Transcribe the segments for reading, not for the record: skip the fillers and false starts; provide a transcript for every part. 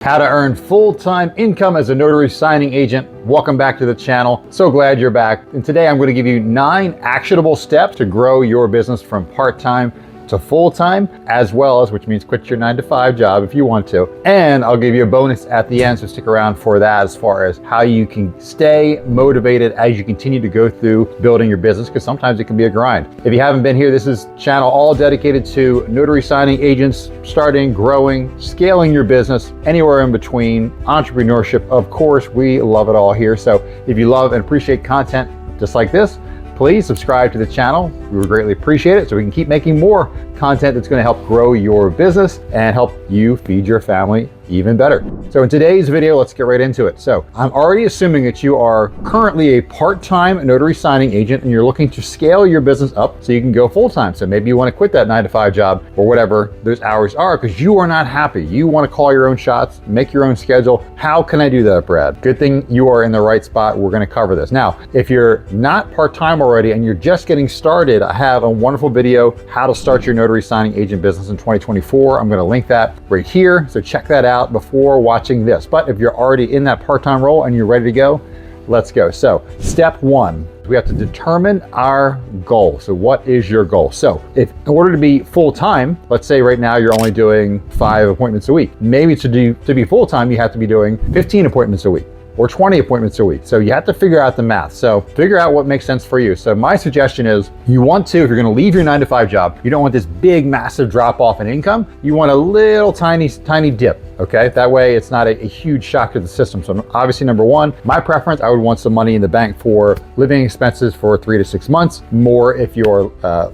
How to earn full-time income as a notary signing agent. Welcome back to the channel. So glad you're back. And today I'm going to give you 9 actionable steps to grow your business from part-time to full-time, as well as, which means quit your 9-to-5 job if you want to. And I'll give you a bonus at the end, so stick around for that, as far as how you can stay motivated as you continue to go through building your business, because sometimes it can be a grind. If you haven't been here, this is a channel all dedicated to notary signing agents, starting, growing, scaling your business, anywhere in between, entrepreneurship. Of course, we love it all here. So if you love and appreciate content just like this, please subscribe to the channel. We would greatly appreciate it, so we can keep making more content that's going to help grow your business and help you feed your family even better. So in today's video, let's get right into it. So I'm already assuming that you are currently a part-time notary signing agent and you're looking to scale your business up so you can go full-time. So maybe you want to quit that 9-to-5 job or whatever those hours are because you are not happy. You want to call your own shots, make your own schedule. How can I do that, Brad? Good thing you are in the right spot. We're going to cover this. Now, if you're not part-time already and you're just getting started, I have a wonderful video, how to start your notary signing agent business in 2024. I'm going to link that right here. So check that out before watching this. But if you're already in that part-time role and you're ready to go, let's go. So step 1, we have to determine our goal. So what is your goal? So if in order to be full-time, let's say right now you're only doing 5 appointments a week. Maybe to be full-time, you have to be doing 15 appointments a week or 20 appointments a week. So you have to figure out the math. So figure out what makes sense for you. So my suggestion is you want to, if you're going to leave your 9-to-5 job, you don't want this big, massive drop off in income. You want a little tiny dip. Okay, that way it's not a huge shock to the system. So obviously, number 1, my preference, I would want some money in the bank for living expenses for 3 to 6 months. More if you're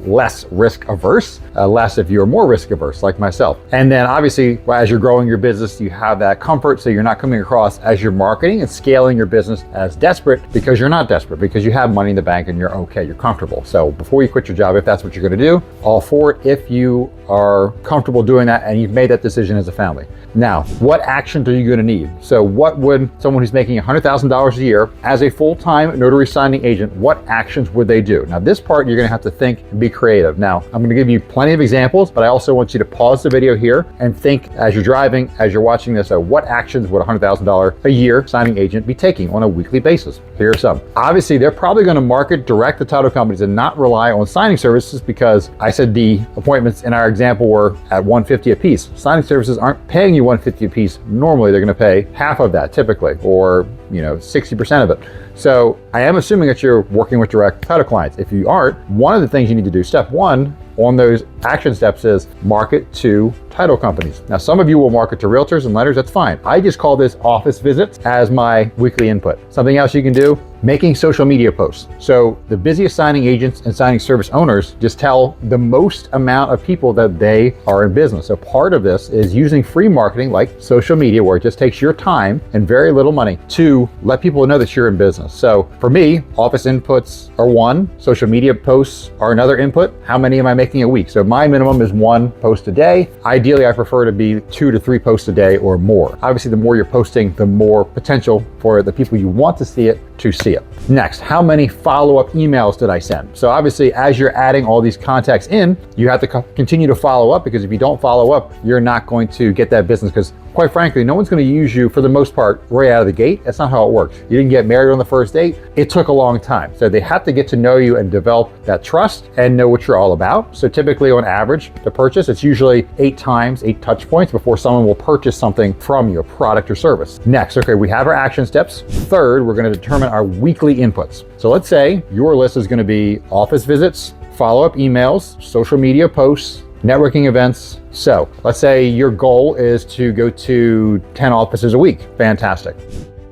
less risk averse, less if you're more risk averse, like myself. And then obviously, as you're growing your business, you have that comfort, so you're not coming across as you're marketing and scaling your business as desperate, because you're not desperate, because you have money in the bank and you're okay, you're comfortable. So before you quit your job, if that's what you're going to do, all for it if you are comfortable doing that and you've made that decision as a family. Now, what actions are you going to need? So what would someone who's making $100,000 a year as a full-time notary signing agent, what actions would they do? Now, this part, you're going to have to think and be creative. Now, I'm going to give you plenty of examples, but I also want you to pause the video here and think as you're driving, as you're watching this, what actions would a $100,000 a year signing agent be taking on a weekly basis? Here are some. Obviously, they're probably going to market direct to title companies and not rely on signing services, because I said the appointments in our example were at $150 a piece. Signing services aren't paying you $150 a piece. Normally, they're going to pay half of that typically, or 60% of it. So I am assuming that you're working with direct title clients. If you aren't, one of the things you need to do, step 1 on those action steps, is market to title companies. Now, some of you will market to realtors and lenders. That's fine. I just call this office visits as my weekly input. Something else you can do, making social media posts. So the busiest signing agents and signing service owners just tell the most amount of people that they are in business. So part of this is using free marketing like social media, where it just takes your time and very little money to let people know that you're in business. So for me, office inputs are 1, social media posts are another input. How many am I making a week? So my minimum is 1 post a day. Ideally, I prefer to be 2 to 3 posts a day or more. Obviously, the more you're posting, the more potential for the people you want to see it to see it. Next, how many follow-up emails did I send? So obviously, as you're adding all these contacts in, you have to continue to follow up, because if you don't follow up, you're not going to get that business, because quite frankly, no one's going to use you for the most part right out of the gate. That's not how it works. You didn't get married on the first date. It took a long time. So they have to get to know you and develop that trust and know what you're all about. So typically, on average, to purchase, it's usually 8 times, 8 touch points before someone will purchase something from you, a product or service. Next, okay, we have our action steps. Third, we're going to determine our weekly inputs. So let's say your list is going to be office visits, follow-up emails, social media posts, networking events. So let's say your goal is to go to 10 offices a week. Fantastic.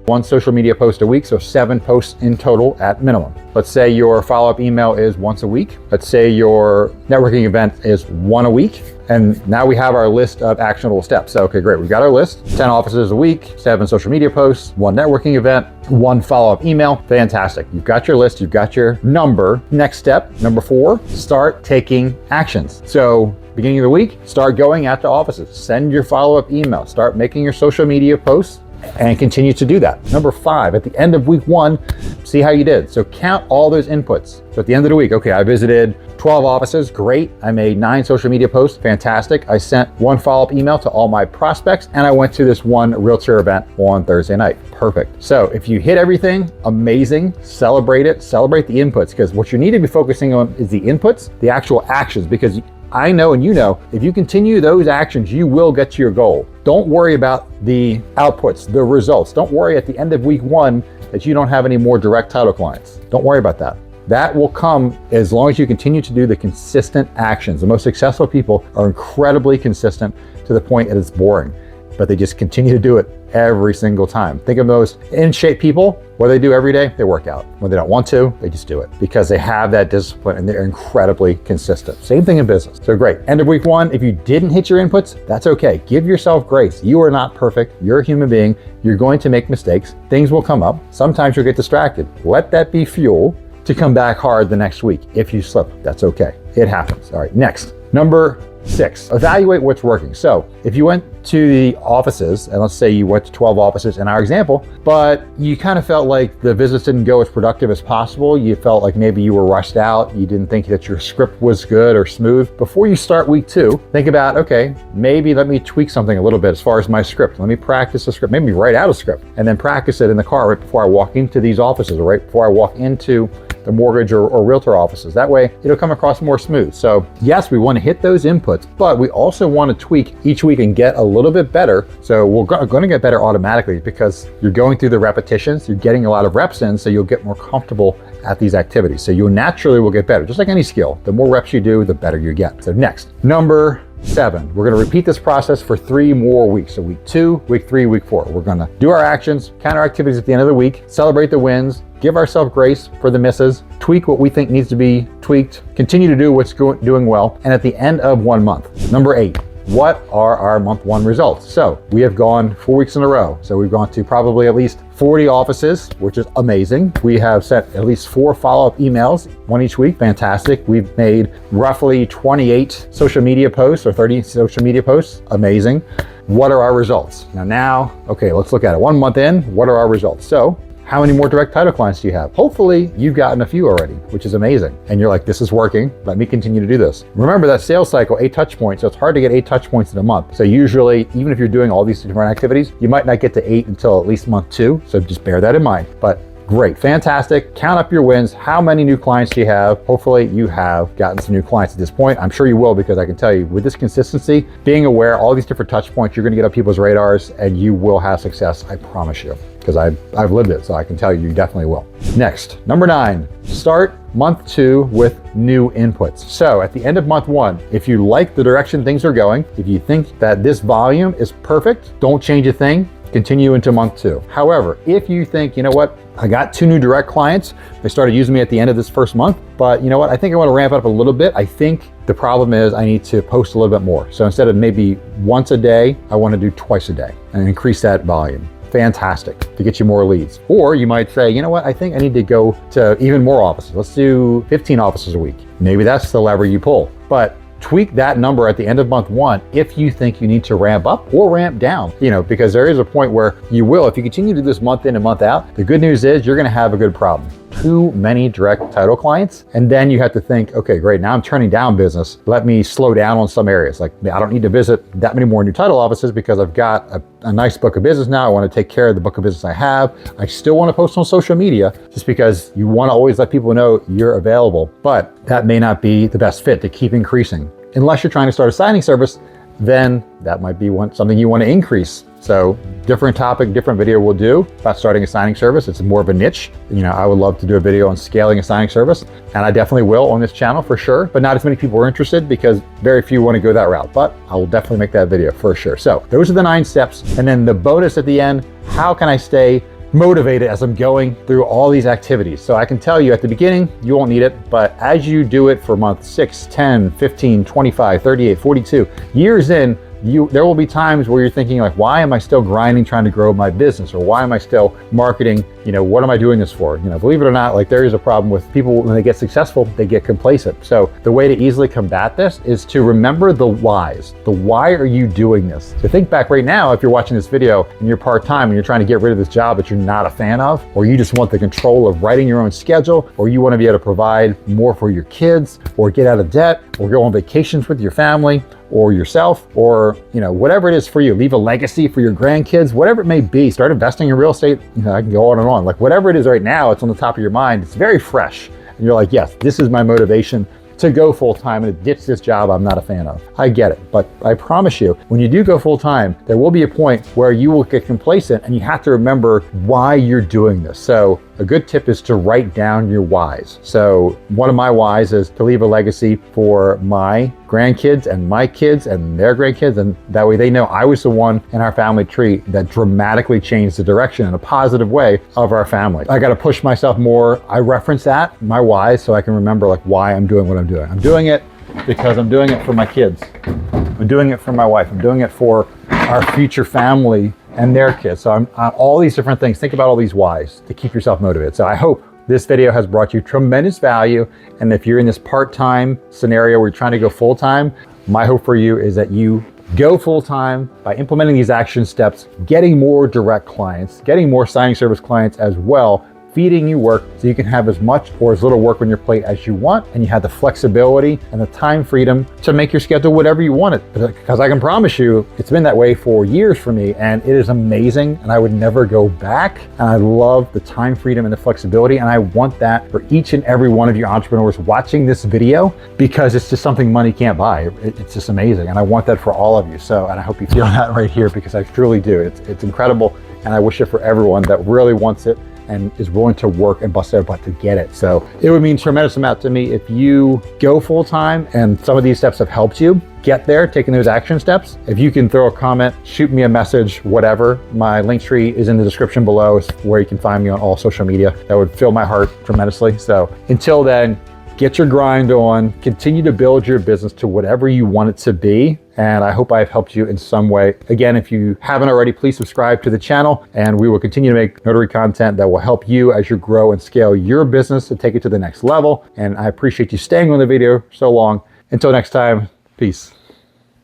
1 social media post a week, so 7 posts in total at minimum. Let's say your follow-up email is once a week. Let's say your networking event is 1 a week. And now we have our list of actionable steps. So, okay, great. We've got our list, 10 offices a week, 7 social media posts, 1 networking event, 1 follow-up email. Fantastic. You've got your list, you've got your number. Next step, number 4, start taking actions. So beginning of the week, start going out to offices, send your follow-up email, start making your social media posts, and continue to do that. Number 5, at the end of week 1, see how you did. So count all those inputs. So at the end of the week, okay, I visited 12 offices, great. I made 9 social media posts, fantastic. I sent 1 follow-up email to all my prospects, and I went to this 1 realtor event on Thursday night. Perfect. So if you hit everything, amazing, celebrate it, celebrate the inputs, because what you need to be focusing on is the inputs, the actual actions, because I know and you know, if you continue those actions, you will get to your goal. Don't worry about the outputs, the results. Don't worry at the end of week 1 that you don't have any more direct title clients. Don't worry about that. That will come as long as you continue to do the consistent actions. The most successful people are incredibly consistent to the point that it's boring, but they just continue to do it every single time. Think of those in shape people. What they do every day, they work out. When they don't want to, they just do it because they have that discipline and they're incredibly consistent. Same thing in business. So great. End of week 1, if you didn't hit your inputs, that's okay. Give yourself grace. You are not perfect. You're a human being. You're going to make mistakes. Things will come up. Sometimes you'll get distracted. Let that be fuel to come back hard the next week. If you slip, that's okay. It happens. All right, next. Number 6, evaluate what's working. So if you went to the offices, and let's say you went to 12 offices in our example, but you kind of felt like the visits didn't go as productive as possible. You felt like maybe you were rushed out. You didn't think that your script was good or smooth. Before you start week 2, think about, okay, maybe let me tweak something a little bit as far as my script. Let me practice the script, maybe write out a script and then practice it in the car right before I walk into these offices or right before I walk into the mortgage or realtor offices. That way it'll come across more smooth. So yes, we want to hit those inputs, but we also want to tweak each week and get a little bit better. So we're going to get better automatically because you're going through the repetitions, you're getting a lot of reps in, so you'll get more comfortable at these activities. So you naturally will get better, just like any skill. The more reps you do, the better you get. So next, number 7, we're going to repeat this process for 3 more weeks. So week 2, week 3, week 4. We're going to do our actions, counter activities at the end of the week, celebrate the wins, give ourselves grace for the misses, tweak what we think needs to be tweaked, continue to do what's doing well, and at the end of 1 month. Number 8, what are our month 1 results? So we have gone 4 weeks in a row. So we've gone to probably at least 40 offices, which is amazing. We have sent at least 4 follow-up emails, 1 each week, fantastic. We've made roughly 28 social media posts or 30 social media posts, amazing. What are our results? Now, okay, let's look at it. 1 month in, what are our results? So how many more direct title clients do you have? Hopefully you've gotten a few already, which is amazing. And you're like, this is working. Let me continue to do this. Remember that sales cycle, 8 touch points. So it's hard to get 8 touch points in a month. So usually, even if you're doing all these different activities, you might not get to 8 until at least month 2. So just bear that in mind. But great, fantastic. Count up your wins. How many new clients do you have? Hopefully you have gotten some new clients at this point. I'm sure you will, because I can tell you with this consistency, being aware, all these different touch points, you're gonna get on people's radars and you will have success, I promise you. Because I've lived it, so I can tell you definitely will. Next, number 9, start month 2 with new inputs. So at the end of month 1, if you like the direction things are going, if you think that this volume is perfect, don't change a thing, continue into month 2. However, if you think, you know what, I got 2 new direct clients, they started using me at the end of this first month, but you know what, I think I want to ramp it up a little bit. I think the problem is I need to post a little bit more. So instead of maybe once a day, I want to do twice a day and increase that volume. Fantastic, to get you more leads. Or you might say, you know what, I think I need to go to even more offices. Let's do 15 offices a week. Maybe that's the lever you pull. But tweak that number at the end of month 1 if you think you need to ramp up or ramp down, because there is a point where you will, if you continue to do this month in and month out, the good news is you're gonna have a good problem. Too many direct title clients, and then you have to think, okay, great, now I'm turning down business. Let me slow down on some areas. Like I don't need to visit that many more new title offices because I've got a nice book of business now. I want to take care of the book of business I have. I still want to post on social media just because you want to always let people know you're available, but that may not be the best fit to keep increasing. Unless you're trying to start a signing service, then that might be something you want to increase. So different topic, different video we'll do about starting a signing service. It's more of a niche. I would love to do a video on scaling a signing service, and I definitely will on this channel for sure, but not as many people are interested because very few want to go that route, but I will definitely make that video for sure. So those are the 9 steps. And then the bonus at the end, how can I stay motivated as I'm going through all these activities? So I can tell you at the beginning, you won't need it, but as you do it for month 6, 10, 15, 25, 38, 42, years in, there will be times where you're thinking like, why am I still grinding trying to grow my business? Or why am I still marketing? What am I doing this for? Believe it or not, like there is a problem with people when they get successful, they get complacent. So the way to easily combat this is to remember the whys. The why are you doing this? So think back right now, if you're watching this video and you're part-time and you're trying to get rid of this job that you're not a fan of, or you just want the control of writing your own schedule, or you want to be able to provide more for your kids, or get out of debt, or go on vacations with your family, or yourself, or whatever it is for you, leave a legacy for your grandkids, whatever it may be, start investing in real estate. I can go on and on. Like whatever it is right now, it's on the top of your mind, it's very fresh. And you're like, yes, this is my motivation to go full-time and ditch this job I'm not a fan of. I get it, but I promise you, when you do go full-time, there will be a point where you will get complacent and you have to remember why you're doing this. So a good tip is to write down your whys. So one of my whys is to leave a legacy for my grandkids and my kids and their grandkids, and that way they know I was the one in our family tree that dramatically changed the direction in a positive way of our family. I got to push myself more. I reference that, my whys, so I can remember like why I'm doing what I'm doing. I'm doing it because I'm doing it for my kids. I'm doing it for my wife. I'm doing it for our future family and their kids. So I'm all these different things. Think about all these whys to keep yourself motivated. So I hope this video has brought you tremendous value. And if you're in this part-time scenario where you're trying to go full-time, my hope for you is that you go full-time by implementing these action steps, getting more direct clients, getting more signing service clients as well, feeding you work so you can have as much or as little work on your plate as you want, and you have the flexibility and the time freedom to make your schedule whatever you want it. Because I can promise you, it's been that way for years for me, and it is amazing, and I would never go back. And I love the time freedom and the flexibility, and I want that for each and every one of you entrepreneurs watching this video, because it's just something money can't buy. It's just amazing, and I want that for all of you. So, and I hope you feel that right here, because I truly do. It's incredible, and I wish it for everyone that really wants it and is willing to work and bust their butt to get it. So it would mean a tremendous amount to me if you go full-time and some of these steps have helped you get there, taking those action steps. If you can throw a comment, shoot me a message, whatever. My link tree is in the description below, where you can find me on all social media. That would fill my heart tremendously. So until then, get your grind on, continue to build your business to whatever you want it to be. And I hope I've helped you in some way. Again, if you haven't already, please subscribe to the channel, and we will continue to make notary content that will help you as you grow and scale your business to take it to the next level. And I appreciate you staying on the video so long. Until next time, peace.